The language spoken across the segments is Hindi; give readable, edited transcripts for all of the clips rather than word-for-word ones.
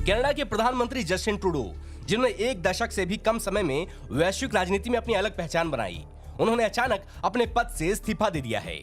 कनाडा के प्रधानमंत्री जस्टिन ट्रूडो, जिन्होंने एक दशक से भी कम समय में वैश्विक राजनीति में अपनी अलग पहचान बनाई, उन्होंने अचानक अपने पद से इस्तीफा दे दिया है।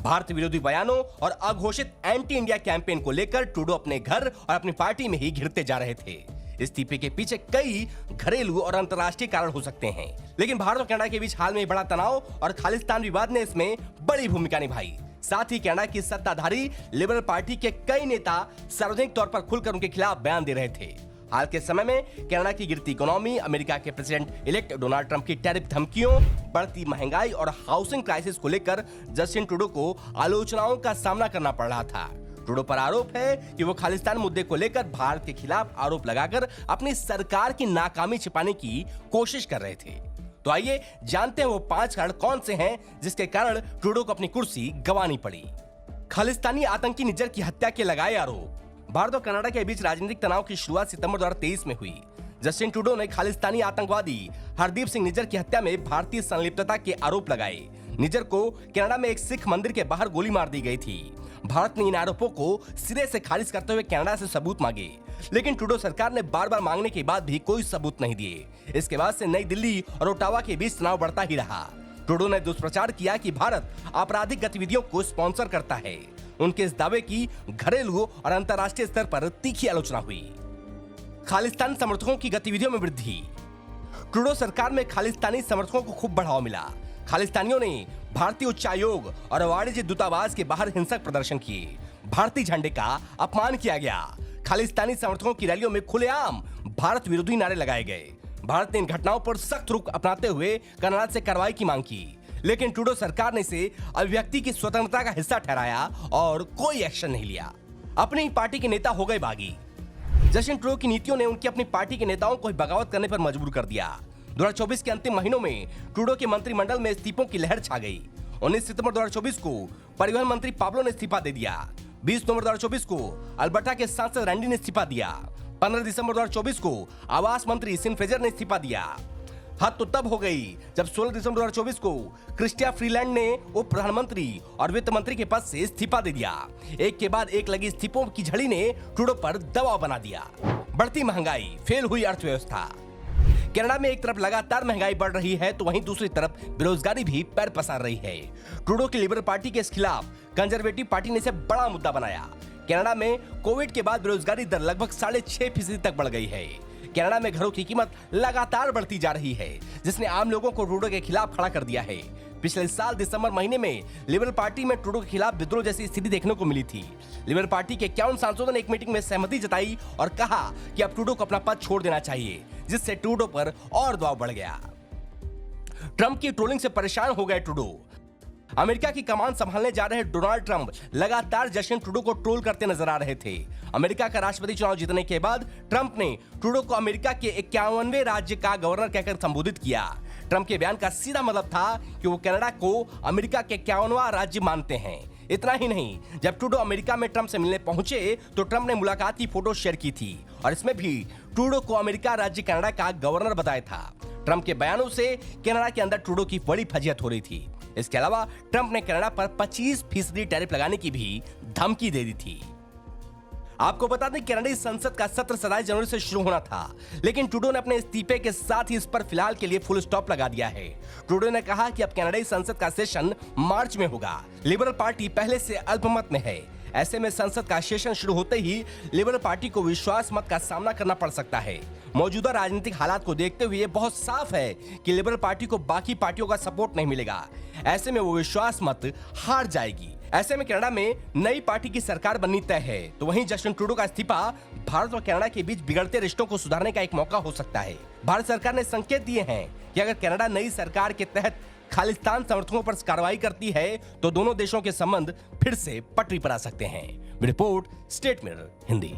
भारत विरोधी बयानों और अघोषित एंटी इंडिया कैंपेन को लेकर ट्रूडो अपने घर और अपनी पार्टी में ही घिरते जा रहे थे। इस्तीफे के पीछे कई घरेलू और अंतर्राष्ट्रीय कारण हो सकते हैं, लेकिन भारत और कनाडा के बीच हाल में बड़ा तनाव और खालिस्तान विवाद ने इसमें बड़ी भूमिका निभाई। साथ ही कनाडा की सत्ताधारी लिबरल पार्टी के कई नेता सार्वजनिक तौर पर खुलकर उनके खिलाफ बयान दे रहे थे। हाल के समय में कनाडा की गिरती इकोनॉमी, अमेरिका के प्रेसिडेंट इलेक्ट डोनाल्ड ट्रंप की टैरिफ धमकियों, बढ़ती महंगाई और हाउसिंग क्राइसिस को लेकर जस्टिन ट्रूडो को आलोचनाओं का सामना करना पड़ रहा था। ट्रूडो पर आरोप है कि वो खालिस्तान मुद्दे को लेकर भारत के खिलाफ आरोप लगाकर अपनी सरकार की नाकामी छिपाने की कोशिश कर रहे थे। तो आइए जानते हैं वो 5 कारण कौन से हैं जिसके कारण ट्रूडो को अपनी कुर्सी गंवानी पड़ी। खालिस्तानी आतंकी निज्जर की हत्या के लगाए आरोप। भारत और कनाडा के बीच राजनीतिक तनाव की शुरुआत सितंबर 2023 में हुई। जस्टिन ट्रूडो ने खालिस्तानी आतंकवादी हरदीप सिंह निज्जर की हत्या में भारतीय संलिप्तता के आरोप लगाए। निज्जर को कनाडा में एक सिख मंदिर के बाहर गोली मार दी गई थी। भारत ने इन आरोपों को सिरे से खारिज करते हुए कनाडा से सबूत मांगे, लेकिन ट्रूडो सरकार ने बार-बार मांगने के बाद भी कोई सबूत नहीं दिए। इसके बाद से नई दिल्ली और ओटावा के बीच तनाव बढ़ता ही रहा। ट्रूडो ने दुष्प्रचार किया कि भारत आपराधिक गतिविधियों को स्पॉन्सर करता है। उनके इस दावे की घरेलू और अंतर्राष्ट्रीय स्तर पर तीखी आलोचना हुई। खालिस्तानी समर्थकों की गतिविधियों में वृद्धि। ट्रूडो सरकार में खालिस्तानी समर्थकों को खूब बढ़ावा मिला। खालिस्तानियों ने भारतीय उच्चायोग और वाणिज्य दूतावास के बाहर हिंसक प्रदर्शन किए। भारतीय झंडे का अपमान किया गया। खालिस्तानी समर्थकों की रैलियों में खुलेआम भारत विरोधी नारे लगाए गए। भारत ने इन घटनाओं पर सख्त रुख अपनाते हुए कनाडा से कार्रवाई की मांग की, लेकिन ट्रूडो सरकार ने इसे अभिव्यक्ति की स्वतंत्रता का हिस्सा ठहराया और कोई एक्शन नहीं लिया। अपनी पार्टी के नेता हो गए बागी। जस्टिन ट्रूडो की नीतियों ने उनकी अपनी पार्टी के नेताओं को बगावत करने पर मजबूर कर दिया। 2024 के अंतिम महीनों में ट्रूडो के मंत्रिमंडल में इस्तीफों की लहर छा गई। 19 सितंबर 2024 को परिवहन मंत्री पाब्लो ने इस्तीफा दे दिया। 20 नवंबर 2024 को अल्बर्टा के सांसद रैंडी ने इस्तीफा दिया। 15 दिसंबर 2024 को आवास मंत्री सिन फ्रेजर ने इस्तीफा दिया। हद तो तब हो गई जब 16 दिसंबर 2024 को क्रिस्टिया फ्रीलैंड ने उप प्रधानमंत्री और वित्त मंत्री के पद से इस्तीफा दे दिया। एक के बाद एक लगी इस्तीफों की झड़ी ने ट्रूडो पर दबाव बना दिया। बढ़ती महंगाई, फेल हुई अर्थव्यवस्था। कनाडा में एक तरफ लगातार महंगाई बढ़ रही है तो वहीं दूसरी तरफ बेरोजगारी भी पैर पसार रही है। ट्रूडो की लिबरल पार्टी के खिलाफ कंजर्वेटिव पार्टी ने इसे बड़ा मुद्दा बनाया। कनाडा में कोविड के बाद बेरोजगारी दर लगभग 6.5% तक बढ़ गई है। कनाडा में घरों की कीमत लगातार बढ़ती जा रही है, जिसने आम लोगों को ट्रूडो के खिलाफ खड़ा कर दिया है। पिछले साल दिसंबर महीने में लिबरल पार्टी में ट्रूडो के खिलाफ विद्रोह जैसी स्थिति देखने को मिली थी। लिबरल पार्टी के 51 सांसदों ने एक मीटिंग में सहमति जताई और कहा कि अब ट्रूडो को अपना पद छोड़ देना चाहिए, जिससे ट्रूडो पर और दबाव बढ़ गया। ट्रंप की ट्रोलिंग से परेशान हो गए ट्रूडो। अमेरिका की कमान संभालने जा रहे डोनाल्ड ट्रंप लगातार जस्टिन ट्रूडो को ट्रोल करते नजर आ रहे थे। अमेरिका का राष्ट्रपति चुनाव जीतने के बाद ट्रंप ने ट्रूडो को अमेरिका के 51वें राज्य का गवर्नर कहकर संबोधित किया। ट्रंप के बयान का सीधा मतलब था कि वो कनाडा को अमेरिका के 51वां राज्य मानते हैं। इतना ही नहीं, जब ट्रूडो अमेरिका में ट्रंप से मिलने पहुंचे तो ट्रंप ने मुलाकात की फोटो शेयर की थी और इसमें भी ट्रूडो को अमेरिका राज्य कनाडा का गवर्नर बताया था। ट्रंप के बयानों से कनाडा के अंदर ट्रूडो की बड़ी फजीहत हो रही थी। इसके अलावा ट्रंप ने कनाडा पर 25% टैरिफ लगाने की भी धमकी दे दी थी। आपको बता दें, कनाडाई संसद का सत्र 27 जनवरी से शुरू होना था, लेकिन ट्रूडो ने अपने इस्तीफे के साथ ही इस पर फिलहाल के लिए फुल स्टॉप लगा दिया है। ट्रूडो ने कहा कि अब कनाडाई संसद का सेशन मार्च में होगा। लिबरल पार्टी पहले से अल्पमत में है। ऐसे में संसद का सेशन शुरू होते ही लिबरल पार्टी को विश्वास मत का सामना करना पड़ सकता है। मौजूदा राजनीतिक हालात को देखते हुए बहुत साफ है कि लिबरल पार्टी को बाकी पार्टियों का सपोर्ट नहीं मिलेगा। ऐसे में वो विश्वास मत हार जाएगी। ऐसे में कनाडा में नई पार्टी की सरकार बननी तय है, तो वहीं जस्टिन ट्रूडो का इस्तीफा भारत और कनाडा के बीच बिगड़ते रिश्तों को सुधारने का एक मौका हो सकता है। भारत सरकार ने संकेत दिए हैं कि अगर कनाडा नई सरकार के तहत खालिस्तान समर्थकों पर कार्रवाई करती है तो दोनों देशों के संबंध फिर से पटरी पर आ सकते हैं। Report state mirror Hindi.